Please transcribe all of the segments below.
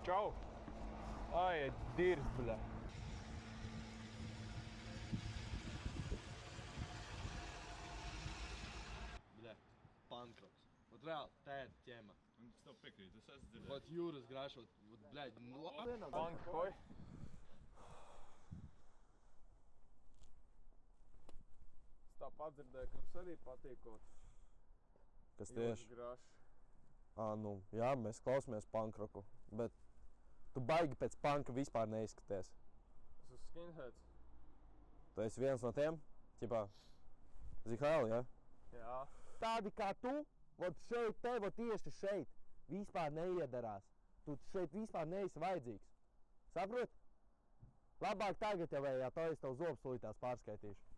Čau! Ai, dirs, bļa. Bļa, pankroks. Vat reāli, tēta ķēma. Es tev piekrītu, es esmu dzirdējis. Vat jūras grāšot, vat bļa, Pank, koj. Es tā padzirdēju, ka jums arī patīkot. Kas Jūras tieši? graši. Nu, jā, mēs klausamies punkroku, bet tu baigi pēc punka vispār neizskaties. Es esmu skinheads. Tu esi viens no tiem, ķipā, Zihāli, ja? Jā. Tādi kā tu, vot šeit, tev tieši šeit, vispār neiedarās. Tu šeit vispār neesi vajadzīgs. Saprot? Labāk tagad jau ejā, to es tev zobus tūlītās pārskaitīšu.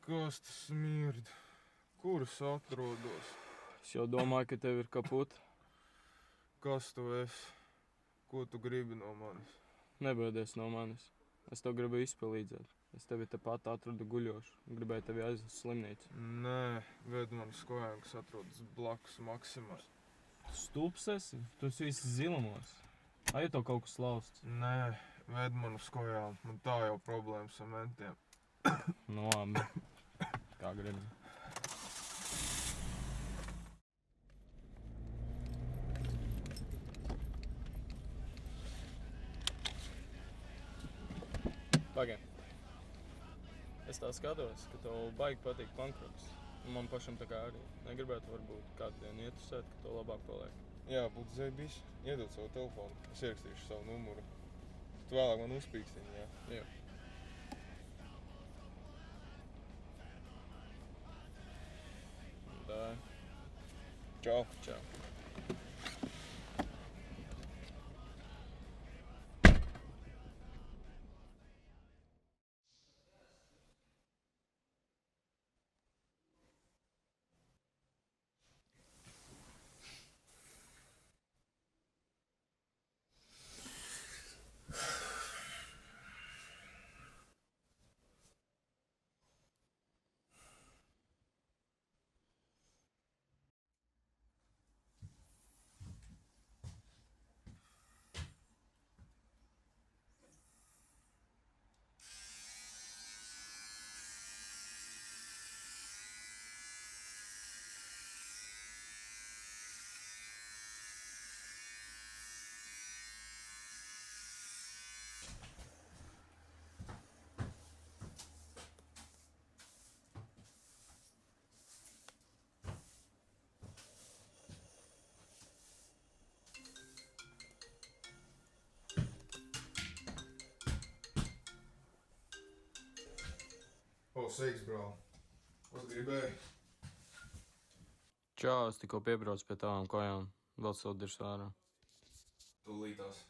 Kas tas smird? Kur es atrodos? Es jau domāju, ka tev ir kaputa. Kas tu esi? Ko tu gribi no manis? Nebaidies no manis. Es tev gribu izpalīdzēt. Es tevi tepat atradu guļošu. Gribēju tevi aizvest uz slimnīcu. Nē, ved man skojām, kas atrodas blakus Maksimam. Tu stulbs esi? Tu esi viss zilumos. Vai tev kaut kas lausts? Nē, ved man uz kojām. Man tā jau problēmas ar mentiem. Nu, labi. Kā gribi. Pagaid. Es tā skatos, ka tev baigi patīk pankroks. Man pašam tā kā arī. Negribētu varbūt kādu dienu ietusēt, ka to labāk paliek. Jā, būtu zebis. Iedod savu telefonu. Es ierakstīšu savu numuru. Tu vēlāk man uzpīkstini, jā? Jā. Tā. Čau. Čau. sveiks, brāl. Ko tu gribēji? Čau, es tikko piebraucu pie tavām kājām. Vēl sildirs ārā. Tūlītās.